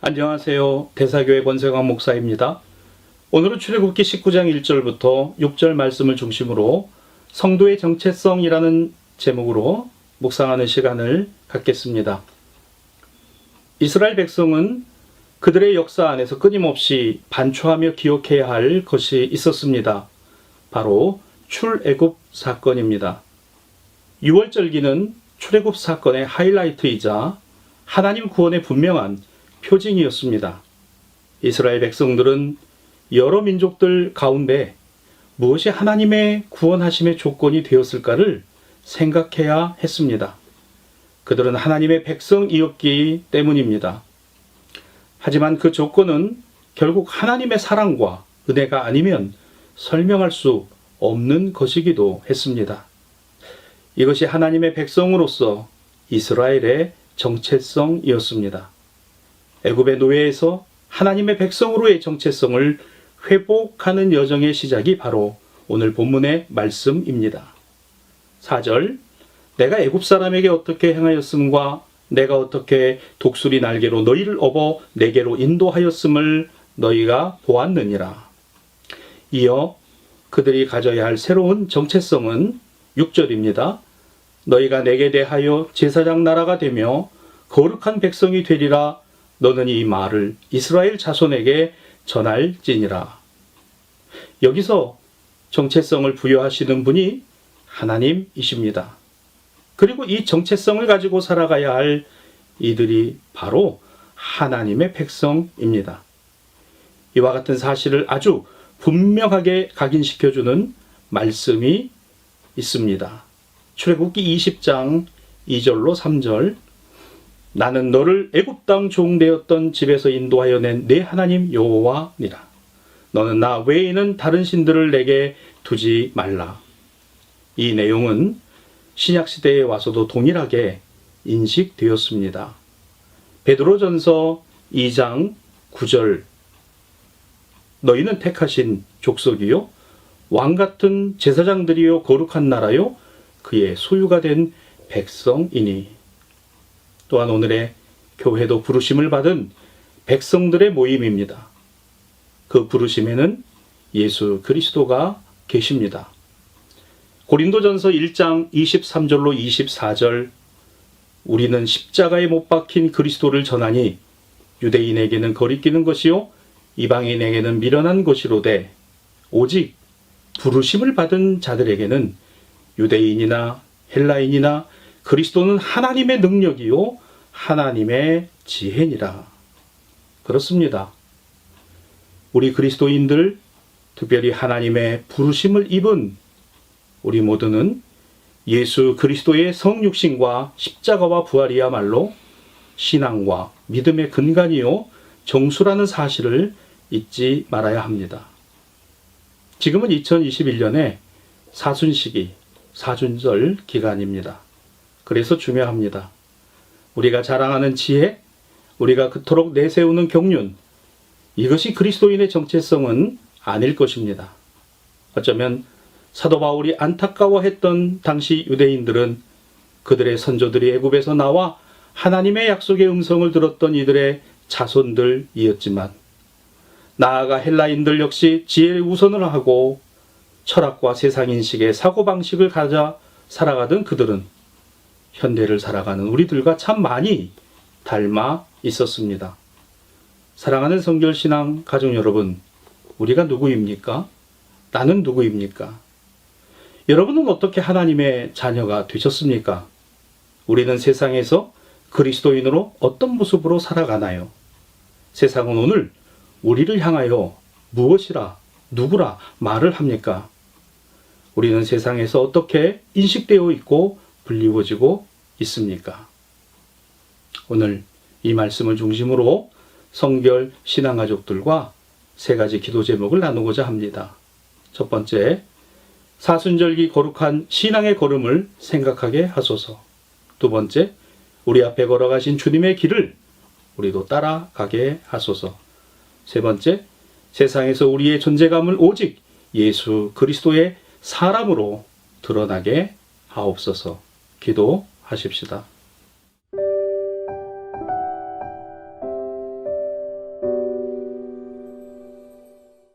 안녕하세요. 대사교회 권세광 목사입니다. 오늘은 출애굽기 19장 1절부터 6절 말씀을 중심으로 성도의 정체성이라는 제목으로 묵상하는 시간을 갖겠습니다. 이스라엘 백성은 그들의 역사 안에서 끊임없이 반추하며 기억해야 할 것이 있었습니다. 바로 출애굽 사건입니다. 6월절기는 출애굽 사건의 하이라이트이자 하나님 구원의 분명한 표징이었습니다. 이스라엘 백성들은 여러 민족들 가운데 무엇이 하나님의 구원하심의 조건이 되었을까를 생각해야 했습니다. 그들은 하나님의 백성이었기 때문입니다. 하지만 그 조건은 결국 하나님의 사랑과 은혜가 아니면 설명할 수 없는 것이기도 했습니다. 이것이 하나님의 백성으로서 이스라엘의 정체성이었습니다. 애굽의 노예에서 하나님의 백성으로의 정체성을 회복하는 여정의 시작이 바로 오늘 본문의 말씀입니다. 4절, 내가 애굽 사람에게 어떻게 행하였음과 내가 어떻게 독수리 날개로 너희를 업어 내게로 인도하였음을 너희가 보았느니라. 이어 그들이 가져야 할 새로운 정체성은 6절입니다. 너희가 내게 대하여 제사장 나라가 되며 거룩한 백성이 되리라. 너는 이 말을 이스라엘 자손에게 전할지니라. 여기서 정체성을 부여하시는 분이 하나님이십니다. 그리고 이 정체성을 가지고 살아가야 할 이들이 바로 하나님의 백성입니다. 이와 같은 사실을 아주 분명하게 각인시켜주는 말씀이 있습니다. 출애굽기 20장 2절로 3절, 나는 너를 애굽 땅 종되었던 집에서 인도하여 낸 내 하나님 여호와니라. 너는 나 외에는 다른 신들을 내게 두지 말라. 이 내용은 신약시대에 와서도 동일하게 인식되었습니다. 베드로전서 2장 9절, 너희는 택하신 족속이요 왕같은 제사장들이요 거룩한 나라요 그의 소유가 된 백성이니. 또한 오늘의 교회도 부르심을 받은 백성들의 모임입니다. 그 부르심에는 예수 그리스도가 계십니다. 고린도전서 1장 23절로 24절, 우리는 십자가에 못 박힌 그리스도를 전하니 유대인에게는 거리끼는 것이요 이방인에게는 미련한 것이로되 오직 부르심을 받은 자들에게는 유대인이나 헬라인이나 그리스도는 하나님의 능력이요 하나님의 지혜니라. 그렇습니다. 우리 그리스도인들, 특별히 하나님의 부르심을 입은 우리 모두는 예수 그리스도의 성육신과 십자가와 부활이야말로 신앙과 믿음의 근간이요 정수라는 사실을 잊지 말아야 합니다. 지금은 2021년의 사순시기, 사순절 기간입니다. 그래서 중요합니다. 우리가 자랑하는 지혜, 우리가 그토록 내세우는 경륜, 이것이 그리스도인의 정체성은 아닐 것입니다. 어쩌면 사도 바울이 안타까워했던 당시 유대인들은 그들의 선조들이 애굽에서 나와 하나님의 약속의 음성을 들었던 이들의 자손들이었지만, 나아가 헬라인들 역시 지혜를 우선을 하고 철학과 세상인식의 사고방식을 가져 살아가던 그들은 현대를 살아가는 우리들과 참 많이 닮아 있었습니다. 사랑하는 성결신앙 가족 여러분, 우리가 누구입니까? 나는 누구입니까? 여러분은 어떻게 하나님의 자녀가 되셨습니까? 우리는 세상에서 그리스도인으로 어떤 모습으로 살아가나요? 세상은 오늘 우리를 향하여 무엇이라, 누구라 말을 합니까? 우리는 세상에서 어떻게 인식되어 있고 불리워지고 있습니까? 오늘 이 말씀을 중심으로 성결 신앙가족들과 세 가지 기도 제목을 나누고자 합니다. 첫 번째, 사순절기 거룩한 신앙의 걸음을 생각하게 하소서. 두 번째, 우리 앞에 걸어가신 주님의 길을 우리도 따라가게 하소서. 세 번째, 세상에서 우리의 존재감을 오직 예수 그리스도의 사람으로 드러나게 하옵소서. 기도하십시다.